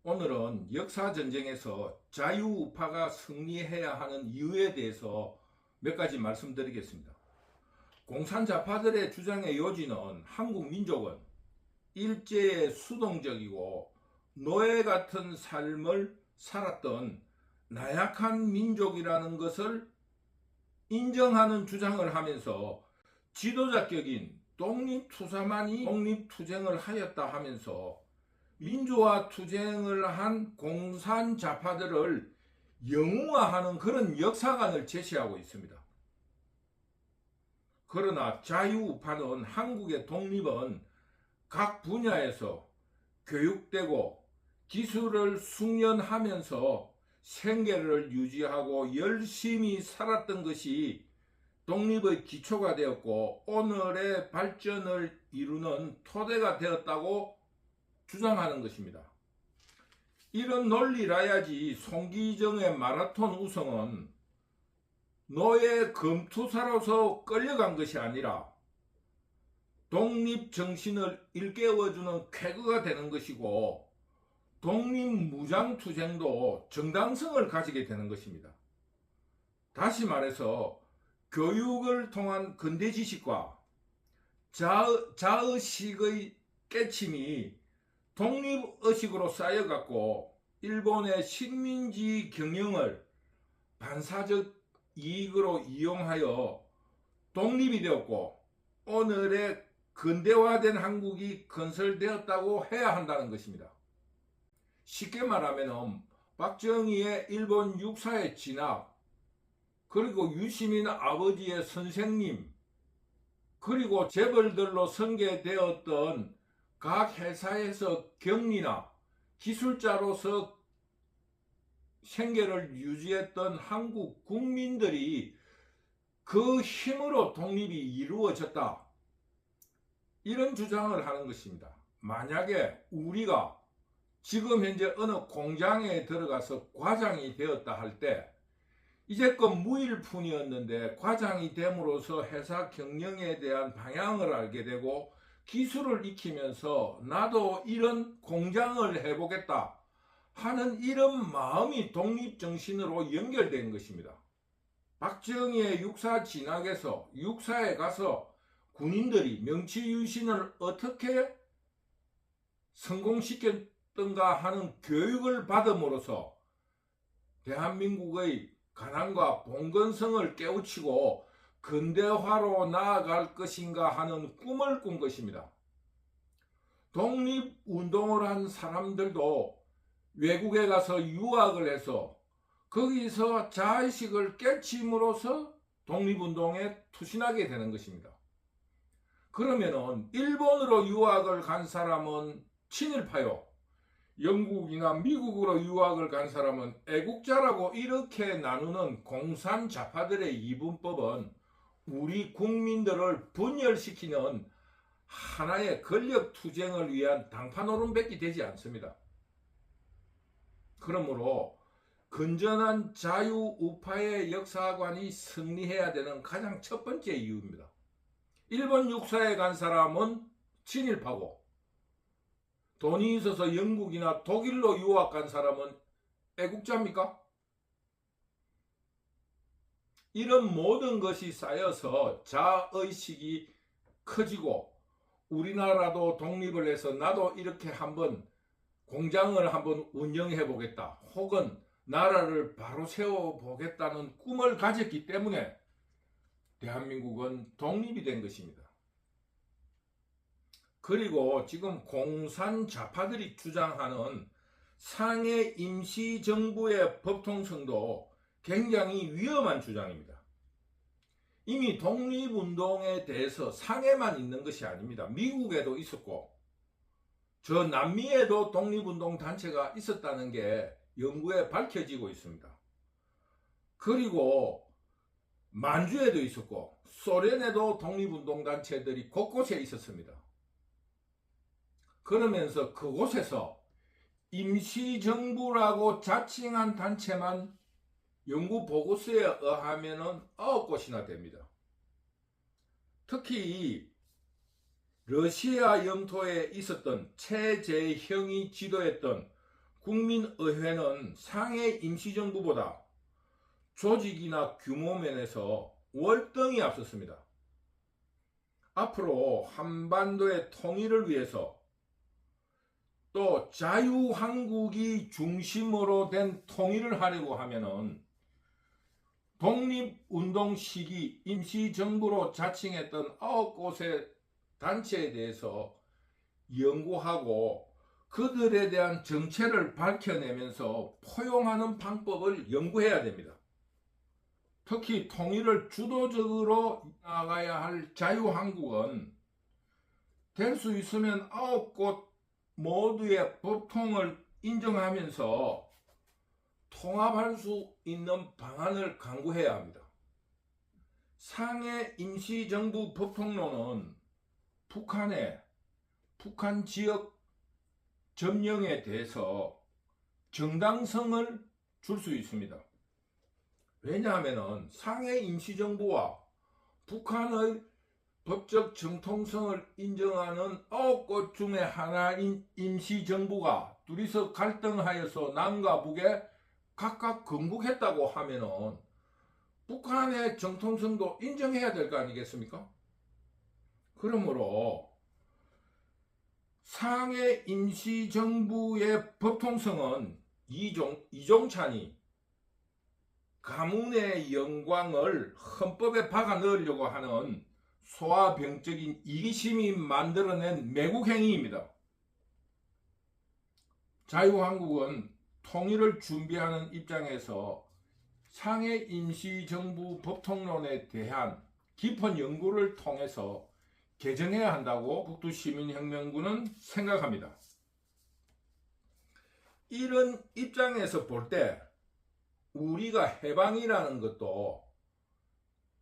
오늘은 역사전쟁에서 자유우파가 승리해야 하는 이유에 대해서 몇 가지 말씀드리겠습니다. 공산자파들의 주장의 요지는 한국 민족은 일제에 수동적이고 노예 같은 삶을 살았던 나약한 민족이라는 것을 인정하는 주장을 하면서 지도자격인 독립투사만이 독립투쟁을 하였다 하면서 민주화 투쟁을 한 공산자파들을 영웅화하는 그런 역사관을 제시하고 있습니다. 그러나 자유우파는 한국의 독립은 각 분야에서 교육되고 기술을 숙련하면서 생계를 유지하고 열심히 살았던 것이 독립의 기초가 되었고 오늘의 발전을 이루는 토대가 되었다고 주장하는 것입니다. 이런 논리라야지 송기정의 마라톤 우승은 노예 검투사로서 끌려간 것이 아니라 독립정신을 일깨워주는 쾌거가 되는 것이고 독립무장투쟁도 정당성을 가지게 되는 것입니다. 다시 말해서 교육을 통한 근대지식과 자의식의 깨침이 독립의식으로 쌓여갖고 일본의 식민지 경영을 반사적 이익으로 이용하여 독립이 되었고 오늘의 근대화된 한국이 건설되었다고 해야 한다는 것입니다. 쉽게 말하면 박정희의 일본 육사의 진압, 그리고 유시민 아버지의 선생님, 그리고 재벌들로 설계되었던 각 회사에서 격리나 기술자로서 생계를 유지했던 한국 국민들이 그 힘으로 독립이 이루어졌다. 이런 주장을 하는 것입니다. 만약에 우리가 지금 현재 어느 공장에 들어가서 과장이 되었다 할 때 이제껏 무일푼이었는데 과장이 됨으로써 회사 경영에 대한 방향을 알게 되고 기술을 익히면서 나도 이런 공장을 해보겠다 하는 이런 마음이 독립정신으로 연결된 것입니다. 박정희의 육사 진학에서 육사에 가서 군인들이 명치유신을 어떻게 성공시켰던가 하는 교육을 받음으로써 대한민국의 가난과 봉건성을 깨우치고 근대화로 나아갈 것인가 하는 꿈을 꾼 것입니다. 독립운동을 한 사람들도 외국에 가서 유학을 해서 거기서 자의식을 깨침으로써 독립운동에 투신하게 되는 것입니다. 그러면은 일본으로 유학을 간 사람은 친일파요, 영국이나 미국으로 유학을 간 사람은 애국자라고 이렇게 나누는 공산자파들의 이분법은 우리 국민들을 분열시키는 하나의 권력투쟁을 위한 당판 오름백이 되지 않습니다. 그러므로 건전한 자유우파의 역사관이 승리해야 되는 가장 첫 번째 이유입니다. 일본 육사에 간 사람은 친일파고 돈이 있어서 영국이나 독일로 유학 간 사람은 애국자입니까? 이런 모든 것이 쌓여서 자의식이 커지고 우리나라도 독립을 해서 나도 이렇게 한번 공장을 한번 운영해 보겠다 혹은 나라를 바로 세워 보겠다는 꿈을 가졌기 때문에 대한민국은 독립이 된 것입니다. 그리고 지금 공산자파들이 주장하는 상해 임시정부의 법통성도 굉장히 위험한 주장입니다. 이미 독립운동에 대해서 상해만 있는 것이 아닙니다. 미국에도 있었고 저 남미에도 독립운동 단체가 있었다는 게 연구에 밝혀지고 있습니다. 그리고 만주에도 있었고 소련에도 독립운동 단체들이 곳곳에 있었습니다. 그러면서 그곳에서 임시정부라고 자칭한 단체만 연구 보고서에 의하면 9곳이나 됩니다. 특히 러시아 영토에 있었던 최재형이 지도했던 국민의회는 상해 임시정부보다 조직이나 규모 면에서 월등히 앞섰습니다. 앞으로 한반도의 통일을 위해서 또 자유한국이 중심으로 된 통일을 하려고 하면은 독립운동 시기 임시정부로 자칭했던 9곳의 단체에 대해서 연구하고 그들에 대한 정체를 밝혀내면서 포용하는 방법을 연구해야 됩니다. 특히 통일을 주도적으로 나가야 할 자유한국은 될 수 있으면 9곳 모두의 법통을 인정하면서 통합할 수 있는 방안을 강구해야 합니다. 상해 임시정부 법통론은 북한 지역 점령에 대해서 정당성을 줄 수 있습니다. 왜냐하면 상해 임시정부와 북한의 법적 정통성을 인정하는 9곳 중에 하나인 임시정부가 둘이서 갈등하여서 남과 북에 각각 건국했다고 하면은 북한의 정통성도 인정해야 될 거 아니겠습니까? 그러므로 상해 임시정부의 법통성은 이종찬이 가문의 영광을 헌법에 박아 넣으려고 하는 소아병적인 이기심이 만들어낸 매국행위입니다. 자유한국은 통일을 준비하는 입장에서 상해 임시정부 법통론에 대한 깊은 연구를 통해서 개정해야 한다고 북두시민혁명군은 생각합니다. 이런 입장에서 볼 때 우리가 해방이라는 것도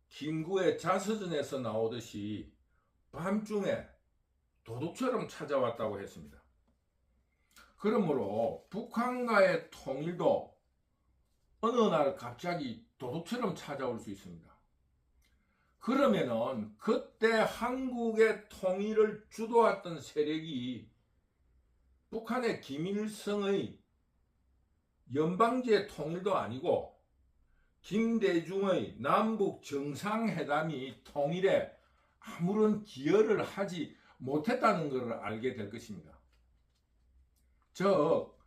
김구의 자서전에서 나오듯이 밤중에 도둑처럼 찾아왔다고 했습니다. 그러므로 북한과의 통일도 어느 날 갑자기 도둑처럼 찾아올 수 있습니다. 그러면은 그때 한국의 통일을 주도했던 세력이 북한의 김일성의 연방제 통일도 아니고 김대중의 남북 정상회담이 통일에 아무런 기여를 하지 못했다는 것을 알게 될 것입니다. 즉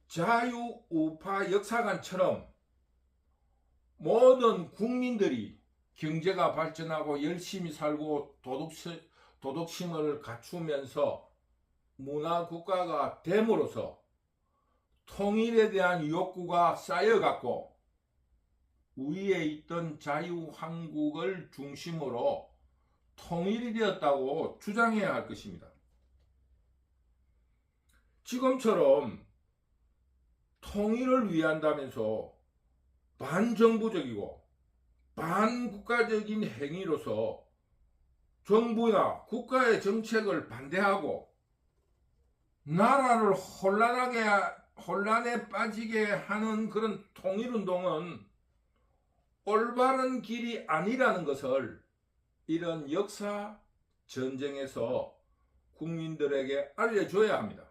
자유우파 역사관처럼 모든 국민들이 경제가 발전하고 열심히 살고 도덕심을 갖추면서 문화국가가 됨으로써 통일에 대한 욕구가 쌓여갔고 위에 있던 자유한국을 중심으로 통일이 되었다고 주장해야 할 것입니다. 지금처럼 통일을 위한다면서 반정부적이고 반국가적인 행위로서 정부나 국가의 정책을 반대하고 나라를 혼란에 빠지게 하는 그런 통일운동은 올바른 길이 아니라는 것을 이런 역사 전쟁에서 국민들에게 알려줘야 합니다.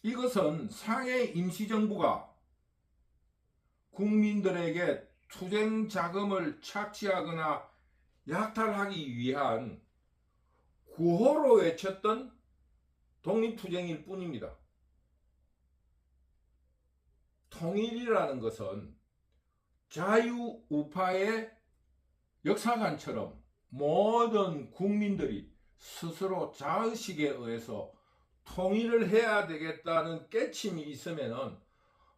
이것은 상해 임시정부가 국민들에게 투쟁 자금을 착취하거나 약탈하기 위한 구호로 외쳤던 독립투쟁일 뿐입니다. 통일이라는 것은 자유우파의 역사관처럼 모든 국민들이 스스로 자의식에 의해서 통일을 해야 되겠다는 깨침이 있으면은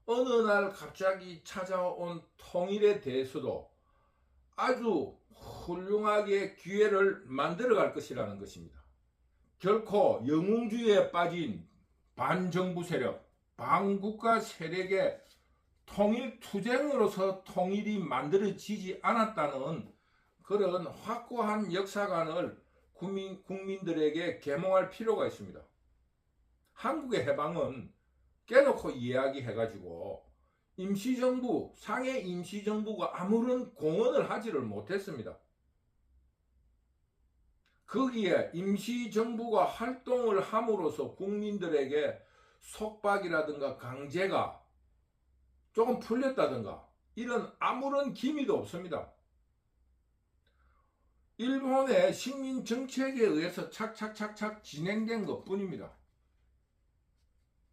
어느 날 갑자기 찾아온 통일에 대해서도 아주 훌륭하게 기회를 만들어 갈 것이라는 것입니다. 결코 영웅주의에 빠진 반정부 세력, 반국가 세력의 통일 투쟁으로서 통일이 만들어지지 않았다는 그런 확고한 역사관을 국민들에게 계몽할 필요가 있습니다. 한국의 해방은 깨놓고 이야기해가지고 임시정부, 상해 임시정부가 아무런 공헌을 하지를 못했습니다. 거기에 임시정부가 활동을 함으로써 국민들에게 속박이라든가 강제가 조금 풀렸다든가 이런 아무런 기미도 없습니다. 일본의 식민 정책에 의해서 착착착착 진행된 것뿐입니다.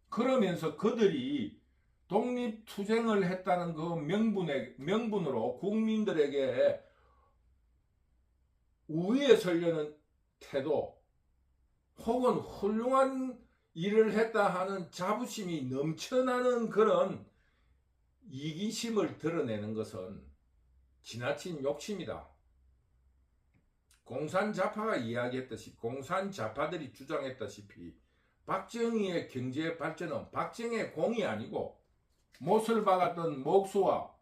그러면서 그들이 독립투쟁을 했다는 그 명분으로 국민들에게 우위에 서려는 태도 혹은 훌륭한 일을 했다 하는 자부심이 넘쳐나는 그런 이기심을 드러내는 것은 지나친 욕심이다. 공산자파가 이야기했듯이 공산자파들이 주장했다시피 박정희의 경제 발전은 박정희의 공이 아니고 못을 박았던 목수와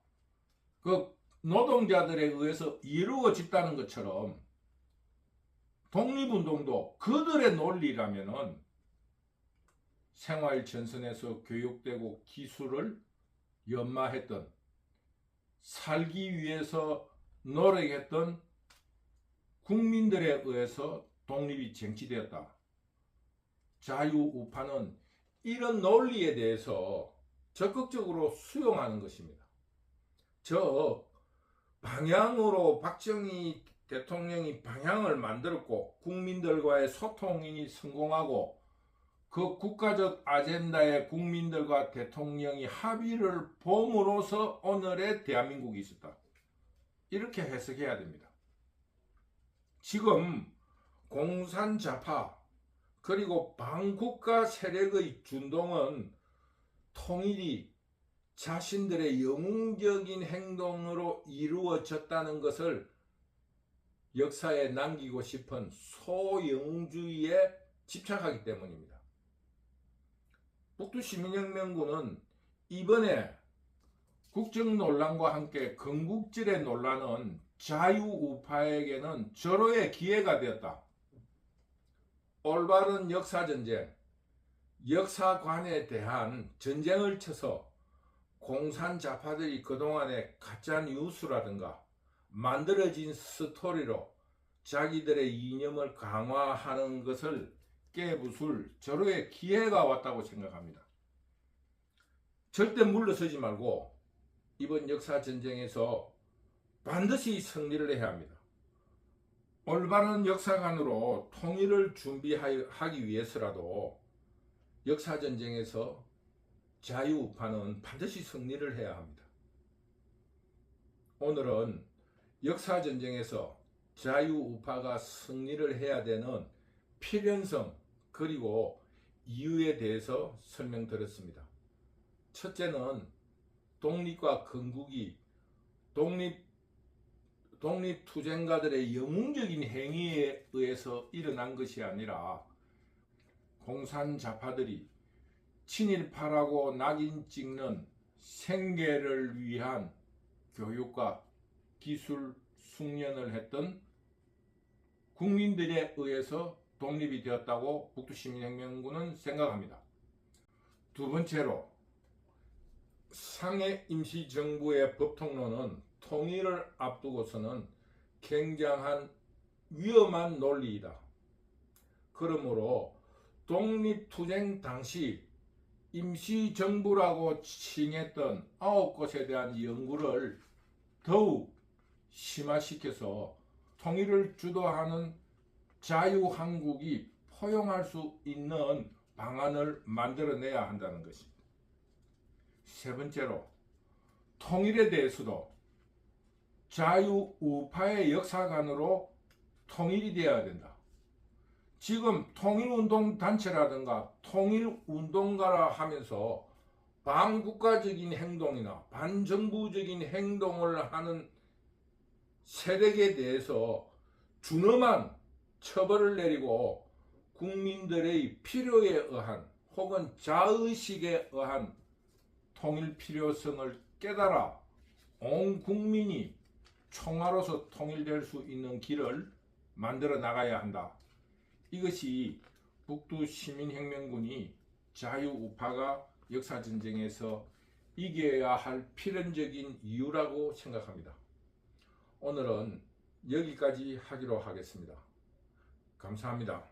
그 노동자들에 의해서 이루어졌다는 것처럼 독립운동도 그들의 논리라면은 생활 전선에서 교육되고 기술을 연마했던 살기 위해서 노력했던 국민들에 의해서 독립이 쟁취되었다. 자유우파는 이런 논리에 대해서 적극적으로 수용하는 것입니다. 저 방향으로 박정희 대통령이 방향을 만들었고 국민들과의 소통이 성공하고 그 국가적 아젠다에 국민들과 대통령이 합의를 봄으로써 오늘의 대한민국이 있었다. 이렇게 해석해야 됩니다. 지금 공산자파 그리고 반국가 세력의 준동은 통일이 자신들의 영웅적인 행동으로 이루어졌다는 것을 역사에 남기고 싶은 소영웅주의에 집착하기 때문입니다. 북두시민혁명군은 이번에 국정논란과 함께 건국질의 논란은 자유우파에게는 절호의 기회가 되었다. 올바른 역사전쟁, 역사관에 대한 전쟁을 쳐서 공산자파들이 그동안의 가짜뉴스라든가 만들어진 스토리로 자기들의 이념을 강화하는 것을 깨부술 절호의 기회가 왔다고 생각합니다. 절대 물러서지 말고 이번 역사전쟁에서 반드시 승리를 해야 합니다. 올바른 역사관으로 통일을 준비하기 위해서라도 역사전쟁에서 자유우파는 반드시 승리를 해야 합니다. 오늘은 역사전쟁에서 자유우파가 승리를 해야 되는 필연성 그리고 이유에 대해서 설명드렸습니다. 첫째는 독립과 건국이 독립투쟁가들의 영웅적인 행위에 의해서 일어난 것이 아니라 공산자파들이 친일파라고 낙인 찍는 생계를 위한 교육과 기술 숙련을 했던 국민들에 의해서 독립이 되었다고 북두시민혁명군은 생각합니다. 두 번째로 상해 임시정부의 법통론은 통일을 앞두고서는 굉장한 위험한 논리이다. 그러므로 독립투쟁 당시 임시정부라고 칭했던 9곳에 대한 연구를 더욱 심화시켜서 통일을 주도하는 자유한국이 포용할 수 있는 방안을 만들어내야 한다는 것입니다. 세 번째로 통일에 대해서도 자유우파의 역사관으로 통일이 되어야 된다. 지금 통일운동단체라든가 통일운동가라 하면서 반국가적인 행동이나 반정부적인 행동을 하는 세력에 대해서 준엄한 처벌을 내리고 국민들의 필요에 의한 혹은 자의식에 의한 통일 필요성을 깨달아 온 국민이 총화로서 통일될 수 있는 길을 만들어 나가야 한다. 이것이 북두시민혁명군이 자유우파가 역사전쟁에서 이겨야 할 필연적인 이유라고 생각합니다. 오늘은 여기까지 하기로 하겠습니다. 감사합니다.